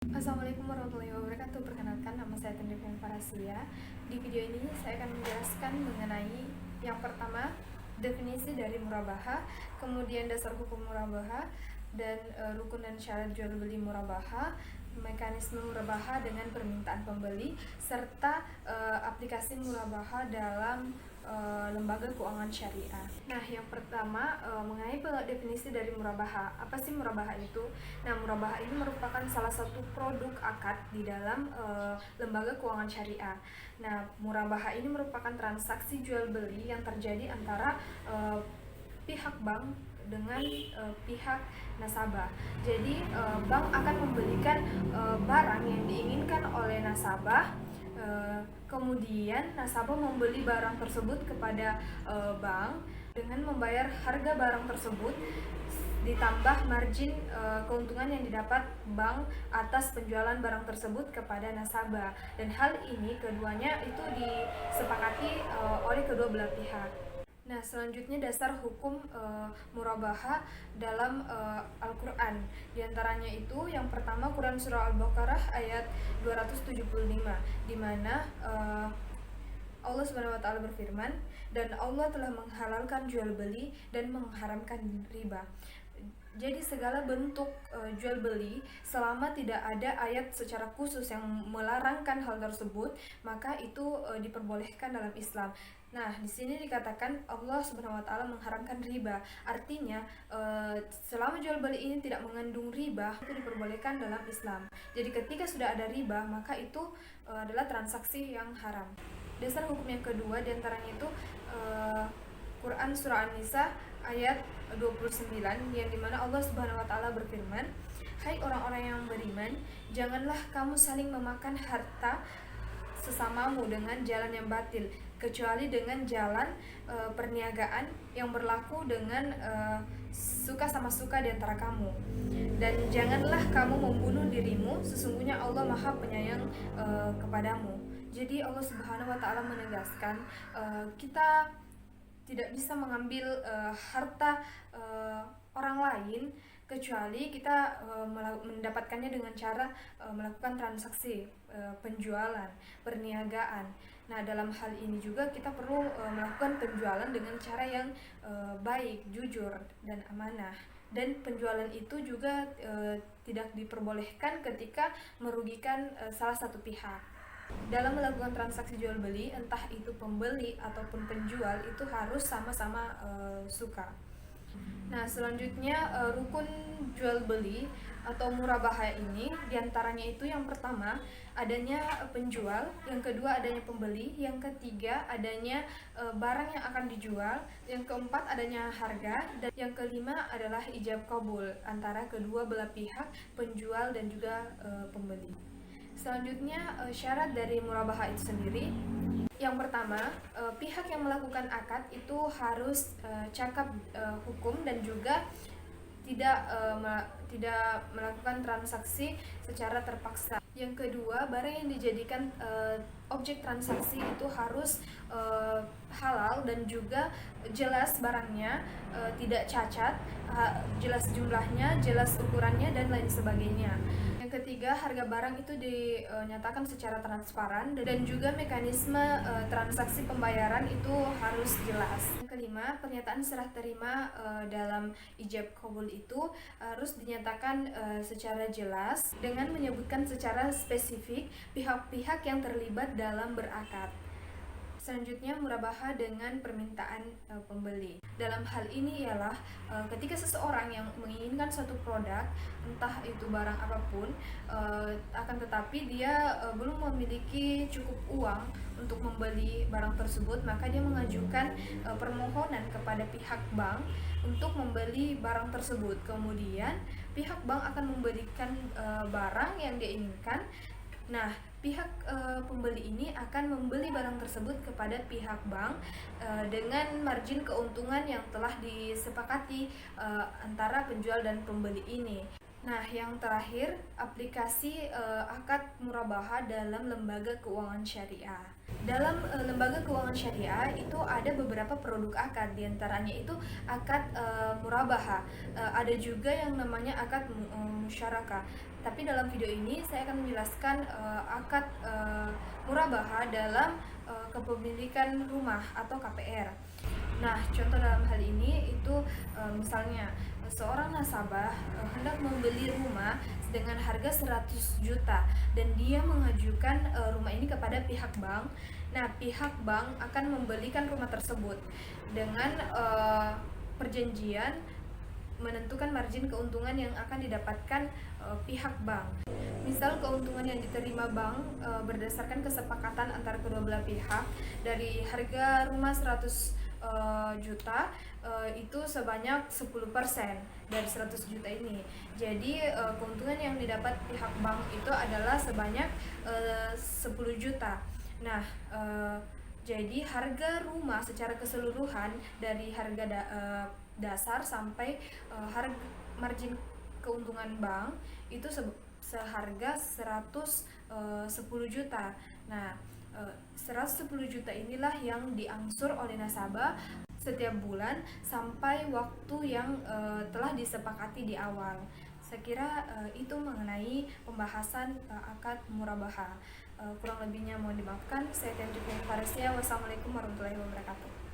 Assalamualaikum warahmatullahi wabarakatuh. Perkenalkan, nama saya Tendrian Farasia. Di video ini saya akan menjelaskan mengenai yang pertama, definisi dari murabaha, kemudian dasar hukum murabaha, dan rukun dan syarat jual beli murabaha, mekanisme murabaha dengan permintaan pembeli, serta aplikasi murabaha dalam lembaga keuangan syariah. Nah, yang pertama mengenai definisi dari murabaha. Apa sih murabaha itu? Nah, murabaha ini merupakan salah satu produk akad di dalam lembaga keuangan syariah. Nah, murabaha ini merupakan transaksi jual beli yang terjadi antara pihak bank dengan pihak nasabah. Jadi bank akan membelikan barang yang diinginkan oleh nasabah, kemudian nasabah membeli barang tersebut kepada bank dengan membayar harga barang tersebut ditambah margin keuntungan yang didapat bank atas penjualan barang tersebut kepada nasabah, dan hal ini keduanya itu disepakati oleh kedua belah pihak. Nah, selanjutnya dasar hukum murabaha dalam Al-Quran. Di antaranya itu yang pertama Quran Surah Al-Baqarah ayat 275, di mana Allah Subhanahu wa taala berfirman, dan Allah telah menghalalkan jual beli dan mengharamkan riba. Jadi segala bentuk jual beli, selama tidak ada ayat secara khusus yang melarangkan hal tersebut, maka itu diperbolehkan dalam Islam. Nah, di sini dikatakan Allah Subhanahu wa taala mengharamkan riba. Artinya selama jual beli ini tidak mengandung riba, itu diperbolehkan dalam Islam. Jadi ketika sudah ada riba, maka itu adalah transaksi yang haram. Dasar hukum yang kedua diantaranya itu Quran Surah An-Nisa ayat 29, yang dimana Allah Subhanahu wa taala berfirman, hai orang-orang yang beriman, janganlah kamu saling memakan harta sesamamu dengan jalan yang batil, kecuali dengan jalan perniagaan yang berlaku dengan suka sama suka di antara kamu. Dan janganlah kamu membunuh dirimu, sesungguhnya Allah Maha Penyayang kepadamu. Jadi Allah Subhanahu wa taala menegaskan kita tidak bisa mengambil harta orang lain kecuali kita mendapatkannya dengan cara melakukan transaksi penjualan, perniagaan. Nah, dalam hal ini juga kita perlu melakukan penjualan dengan cara yang baik, jujur, dan amanah. Dan penjualan itu juga tidak diperbolehkan ketika merugikan salah satu pihak. Dalam melakukan transaksi jual beli, entah itu pembeli ataupun penjual, itu harus sama-sama suka. Nah, selanjutnya rukun jual beli atau murabaha ini diantaranya itu yang pertama adanya penjual, yang kedua adanya pembeli, yang ketiga adanya barang yang akan dijual, yang keempat adanya harga, dan yang kelima adalah ijab kabul antara kedua belah pihak, penjual dan juga pembeli. Selanjutnya syarat dari murabaha itu sendiri. Yang pertama, pihak yang melakukan akad itu harus cakap hukum dan juga tidak melakukan transaksi secara terpaksa. Yang kedua, barang yang dijadikan objek transaksi itu harus halal dan juga jelas barangnya, tidak cacat, jelas jumlahnya, jelas ukurannya, dan lain sebagainya. Yang ketiga, harga barang itu dinyatakan secara transparan dan juga mekanisme transaksi pembayaran itu harus jelas. Yang kelima, pernyataan serah terima dalam ijab kabul itu harus dinyatakan secara jelas dengan menyebutkan secara spesifik pihak-pihak yang terlibat dalam berakad. Selanjutnya, murabaha dengan permintaan pembeli. Dalam hal ini ialah ketika seseorang yang menginginkan suatu produk, entah itu barang apapun, akan tetapi dia belum memiliki cukup uang untuk membeli barang tersebut, maka dia mengajukan permohonan kepada pihak bank untuk membeli barang tersebut. Kemudian pihak bank akan memberikan barang yang dia inginkan. Nah, pihak pembeli ini akan membeli barang tersebut kepada pihak bank dengan margin keuntungan yang telah disepakati antara penjual dan pembeli ini. Nah, yang terakhir, aplikasi akad murabaha dalam lembaga keuangan syariah. Dalam lembaga keuangan syariah itu ada beberapa produk akad, diantaranya itu akad murabaha. Ada juga yang namanya akad musyarakah. Tapi dalam video ini saya akan menjelaskan akad murabaha dalam kepemilikan rumah atau KPR. Nah, contoh dalam hal ini itu misalnya seorang nasabah hendak membeli rumah dengan harga 100 juta dan dia mengajukan rumah ini kepada pihak bank. Nah, pihak bank akan membelikan rumah tersebut dengan perjanjian menentukan margin keuntungan yang akan didapatkan pihak bank. Misal keuntungan yang diterima bank berdasarkan kesepakatan antara kedua belah pihak dari harga rumah 100 juta itu sebanyak 10% dari 100 juta ini. Jadi keuntungan yang didapat pihak bank itu adalah sebanyak 10 juta. Nah, jadi harga rumah secara keseluruhan dari harga dasar sampai harga margin keuntungan bank itu seharga 110 juta. Nah, 110 juta inilah yang diangsur oleh nasabah setiap bulan sampai waktu yang telah disepakati di awal. Saya kira itu mengenai pembahasan akad murabaha. Kurang lebihnya mohon dimaafkan. Saya Tianjung Farasia. Wassalamualaikum warahmatullahi wabarakatuh.